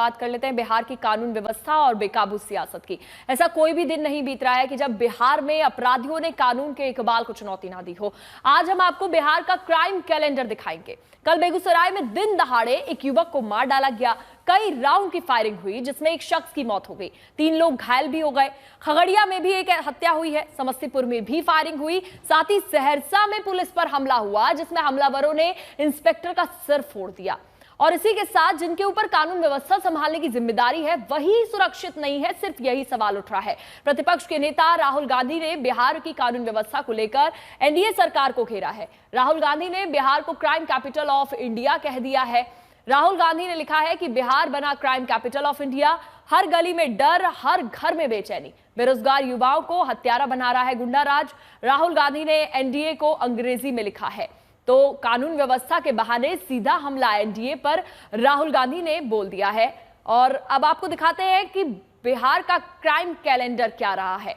बात कर लेते हैं बिहार की कानून व्यवस्था और बेकाबू सियासत की। ऐसा कोई भी दिन नहीं बीत रहा है कि जब बिहार में अपराधियों ने कानून के इकबाल को चुनौती ना दी हो। आज हम आपको बिहार का क्राइम कैलेंडर दिखाएंगे। कल बेगूसराय में दिन दहाड़े एक युवक को मार डाला गया। कई राउंड की फायरिंग हुई जिसमें एक शख्स की मौत हो गई, 3 लोग घायल भी हो गए। खगड़िया में भी एक हत्या हुई है, समस्तीपुर में भी फायरिंग हुई, साथ ही सहरसा में पुलिस पर हमला हुआ जिसमें हमलावरों ने इंस्पेक्टर का सिर फोड़ दिया। और इसी के साथ जिनके ऊपर कानून व्यवस्था संभालने की जिम्मेदारी है वही सुरक्षित नहीं है, सिर्फ यही सवाल उठ रहा है। प्रतिपक्ष के नेता राहुल गांधी ने बिहार की कानून व्यवस्था को लेकर एनडीए सरकार को घेरा है। राहुल गांधी ने बिहार को क्राइम कैपिटल ऑफ इंडिया कह दिया है। राहुल गांधी ने लिखा है कि बिहार बना क्राइम कैपिटल ऑफ इंडिया, हर गली में डर, हर घर में बेचैनी, बेरोजगार युवाओं को हत्यारा बना रहा है गुंडा राज। राहुल गांधी ने एनडीए को अंग्रेजी में लिखा है, तो कानून व्यवस्था के बहाने सीधा हमला एनडीए पर राहुल गांधी ने बोल दिया है। और अब आपको दिखाते हैं कि बिहार का क्राइम कैलेंडर क्या रहा है।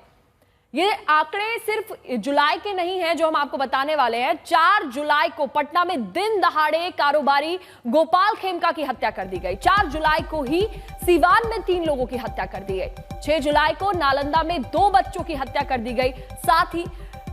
ये आंकड़े सिर्फ जुलाई के नहीं हैं जो हम आपको बताने वाले हैं। 4 जुलाई को पटना में दिन दहाड़े कारोबारी गोपाल खेमका की हत्या कर दी गई। 4 जुलाई को ही सीवान में 3 लोगों की हत्या कर दी गई। 6 जुलाई को नालंदा में 2 बच्चों की हत्या कर दी गई। साथ ही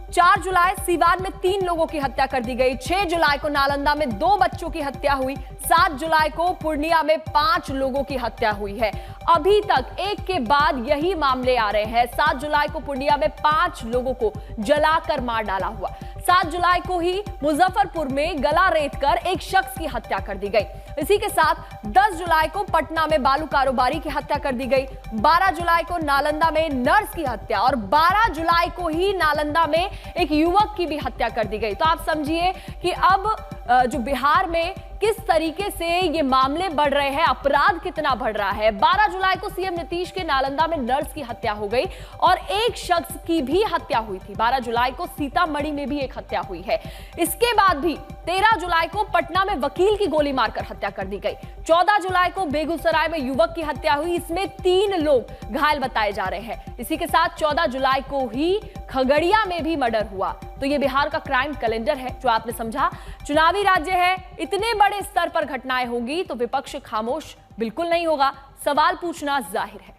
4 जुलाई सीवान में 3 लोगों की हत्या कर दी गई। 6 जुलाई को नालंदा में 2 बच्चों की हत्या हुई। 7 जुलाई को पूर्णिया में 5 लोगों की हत्या हुई है। अभी तक एक के बाद यही मामले आ रहे हैं। 7 जुलाई को पूर्णिया में 5 लोगों को जलाकर मार डाला हुआ। 7 जुलाई को ही मुजफ्फरपुर में गला रेतकर एक शख्स की हत्या कर दी गई। इसी के साथ 10 जुलाई को पटना में बालू कारोबारी की हत्या कर दी गई। 12 जुलाई को नालंदा में नर्स की हत्या और 12 जुलाई को ही नालंदा में एक युवक की भी हत्या कर दी गई। तो आप समझिए कि अब जो बिहार में किस तरीके से ये मामले बढ़ रहे हैं, अपराध कितना बढ़ रहा है। 12 जुलाई को सीएम नीतीश के नालंदा में नर्स की हत्या हो गई और एक शख्स की भी हत्या हुई थी। 12 जुलाई को सीतामढ़ी में भी एक हत्या हुई है। इसके बाद भी 13 जुलाई को पटना में वकील की गोली मारकर हत्या कर दी गई। 14 जुलाई को बेगूसराय में युवक की हत्या हुई, इसमें 3 लोग घायल बताए जा रहे हैं। इसी के साथ 14 जुलाई को ही खगड़िया में भी मर्डर हुआ। तो ये बिहार का क्राइम कैलेंडर है जो आपने समझा। चुनावी राज्य है, इतने बड़े स्तर पर घटनाएं होंगी तो विपक्ष खामोश बिल्कुल नहीं होगा, सवाल पूछना जाहिर है।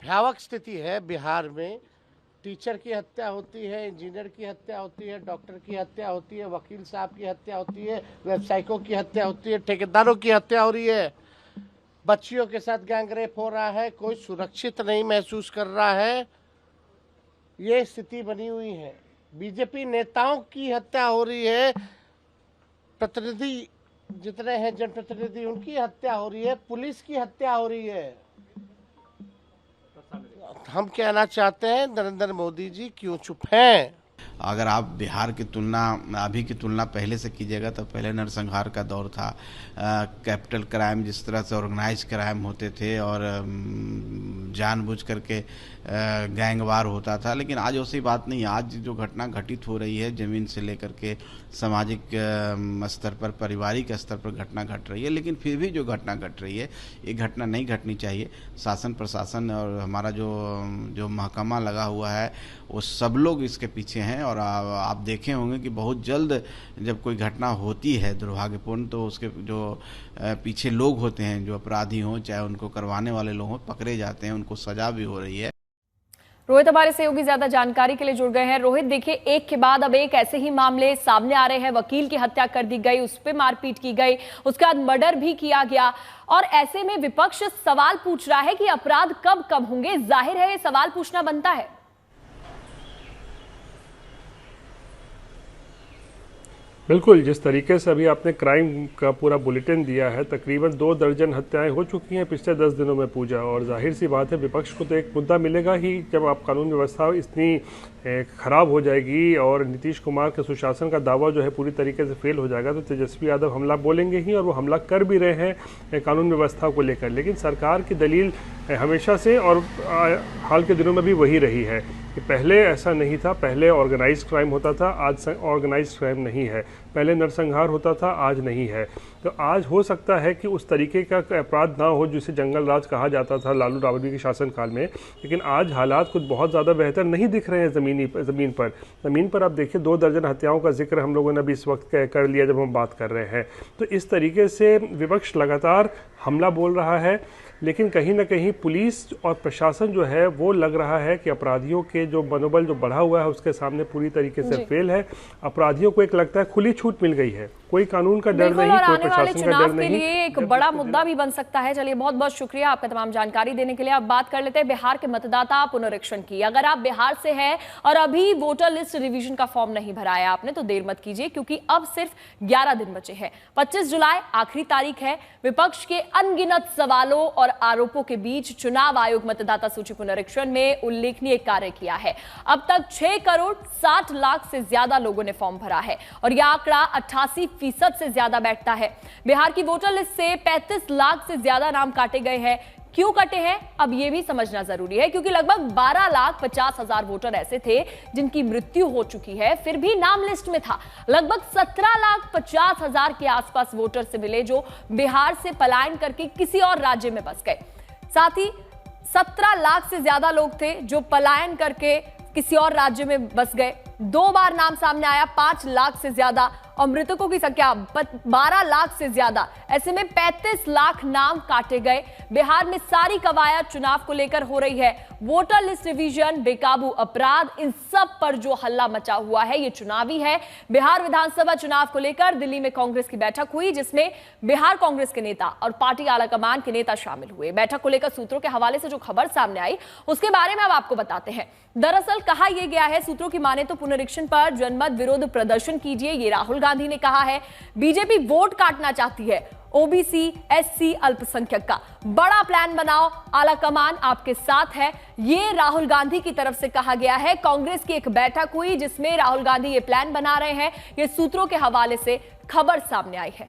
भयावह स्थिति है बिहार में। टीचर की हत्या होती है, इंजीनियर की हत्या होती है, डॉक्टर की हत्या होती है, वकील साहब की हत्या होती है, व्यवसायिकों की हत्या होती है, ठेकेदारों की हत्या हो रही है, बच्चियों के साथ गैंगरेप हो रहा है, कोई सुरक्षित नहीं महसूस कर रहा है। ये स्थिति बनी हुई है। बीजेपी नेताओं की हत्या हो रही है, प्रतिनिधि जितने हैं जनप्रतिनिधि उनकी हत्या हो रही है, पुलिस की हत्या हो रही है। हम कहना चाहते हैं नरेंद्र मोदी जी क्यों चुप हैं? अगर आप बिहार की तुलना अभी की तुलना पहले से कीजिएगा तो पहले नरसंहार का दौर था। कैपिटल क्राइम जिस तरह से ऑर्गेनाइज क्राइम होते थे और जानबूझ करके गैंगवार होता था, लेकिन आज वैसी बात नहीं है। आज जो घटना घटित हो रही है ज़मीन से लेकर के सामाजिक स्तर पर, पारिवारिक स्तर पर घटना घट रही है, लेकिन फिर भी जो घटना घट रही है ये घटना नहीं घटनी चाहिए। शासन प्रशासन और हमारा जो महकमा लगा हुआ है वो सब लोग इसके पीछे हैं। और आप देखे होंगे कि बहुत जल्द जब कोई घटना होती है दुर्भाग्यपूर्ण तो उसके जो पीछे लोग होते हैं, जो अपराधी हों चाहे उनको करवाने वाले लोग हों, पकड़े जाते हैं, उनको सजा भी हो रही है। रोहित हमारे सहयोगी ज्यादा जानकारी के लिए जुड़ गए हैं। रोहित, देखिए एक के बाद अब एक ऐसे ही मामले सामने आ रहे हैं। वकील की हत्या कर दी गई, उस पर मारपीट की गई, उसके बाद मर्डर भी किया गया और ऐसे में विपक्ष सवाल पूछ रहा है कि अपराध कब कम होंगे। जाहिर है ये सवाल पूछना बनता है। बिल्कुल, जिस तरीके से अभी आपने क्राइम का पूरा बुलेटिन दिया है, तकरीबन 2 दर्जन हत्याएं हो चुकी हैं पिछले 10 दिनों में पूजा। और जाहिर सी बात है विपक्ष को तो एक मुद्दा मिलेगा ही जब आप कानून व्यवस्था इतनी खराब हो जाएगी और नीतीश कुमार के सुशासन का दावा जो है पूरी तरीके से फेल हो जाएगा तो तेजस्वी यादव हमला बोलेंगे ही, और वो हमला कर भी रहे हैं कानून व्यवस्था को लेकर। लेकिन सरकार की दलील हमेशा से और हाल के दिनों में भी वही रही है कि पहले ऐसा नहीं था। पहले ऑर्गेनाइज्ड क्राइम होता था, आज ऑर्गेनाइज्ड क्राइम नहीं है। पहले नरसंहार होता था, आज नहीं है। तो आज हो सकता है कि उस तरीके का अपराध ना हो जिसे जंगल राज कहा जाता था लालू राबड़ी के शासनकाल में, लेकिन आज हालात कुछ बहुत ज़्यादा बेहतर नहीं दिख रहे हैं ज़मीन पर आप देखिए 2 दर्जन हत्याओं का जिक्र हम लोगों ने अभी इस वक्त कर लिया जब हम बात कर रहे हैं। तो इस तरीके से विपक्ष लगातार हमला बोल रहा है, लेकिन कहीं ना कहीं पुलिस और प्रशासन जो है वो लग रहा है कि अपराधियों के जो मनोबल जो बढ़ा हुआ है उसके सामने पूरी तरीके से फेल है। अपराधियों को एक लगता है खुली छूट मिल गई है, कोई कानून का डर नहीं, कोई प्रशासन का डर नहीं। लिए एक बड़ा मुद्दा भी बन सकता है। चलिए बहुत बहुत शुक्रिया आपका तमाम जानकारी देने के लिए। अब बात कर लेते हैं बिहार के मतदाता पुनरीक्षण की। अगर आप बिहार से हैं और अभी वोटर लिस्ट रिवीजन का फॉर्म नहीं भरा है आपने, तो देर मत कीजिए, क्योंकि अब सिर्फ 11 दिन बचे हैं। 25 जुलाई आखिरी तारीख है। विपक्ष के अनगिनत सवालों और आरोपों के बीच चुनाव आयोग मतदाता सूची पुनरीक्षण में उल्लेखनीय कार्य किया है। अब तक 6 करोड़ 60 लाख से ज्यादा लोगों ने फॉर्म भरा है और यह आंकड़ा 88% से ज्यादा बैठता है। बिहार की वोटर लिस्ट से 35 लाख से ज्यादा नाम काटे गए हैं। क्यों कटे हैं अब यह भी समझना जरूरी है, क्योंकि लगभग 12,50,000 वोटर ऐसे थे जिनकी मृत्यु हो चुकी है, फिर भी नाम लिस्ट में था। लगभग 17,50,000 के आसपास वोटर से मिले जो बिहार से पलायन करके किसी और राज्य में बस गए। साथ ही 17 लाख से ज्यादा लोग थे जो पलायन करके किसी और राज्य में बस गए। 2 बार नाम सामने आया 5 लाख से ज्यादा, और मृतकों की संख्या 12 लाख से ज्यादा। ऐसे में 35 लाख नाम काटे गए। बिहार में सारी कवायद चुनाव को लेकर हो रही है। वोटर लिस्ट रिवीजन, बेकाबू अपराध, इन सब पर जो हल्ला मचा हुआ है ये चुनावी है। बिहार विधानसभा चुनाव को लेकर दिल्ली में कांग्रेस की बैठक हुई, जिसमें बिहार कांग्रेस के नेता और पार्टी आलाकमान के नेता शामिल हुए। बैठक को लेकर सूत्रों के हवाले से जो खबर सामने आई उसके बारे में अब आपको बताते हैं। दरअसल कहा यह गया है, सूत्रों की माने तो पुनरीक्षण पर जनमत विरोध प्रदर्शन कीजिए, ये राहुल गांधी ने कहा है। बीजेपी वोट काटना चाहती है ओबीसी, एससी, अल्पसंख्यक का। बड़ा प्लान बनाओ, आलाकमान आपके साथ है, ये राहुल गांधी की तरफ से कहा गया है। कांग्रेस की एक बैठक हुई जिसमें राहुल गांधी ये प्लान बना रहे हैं। ये सूत्रों के हवाले से खबर सामने आई है।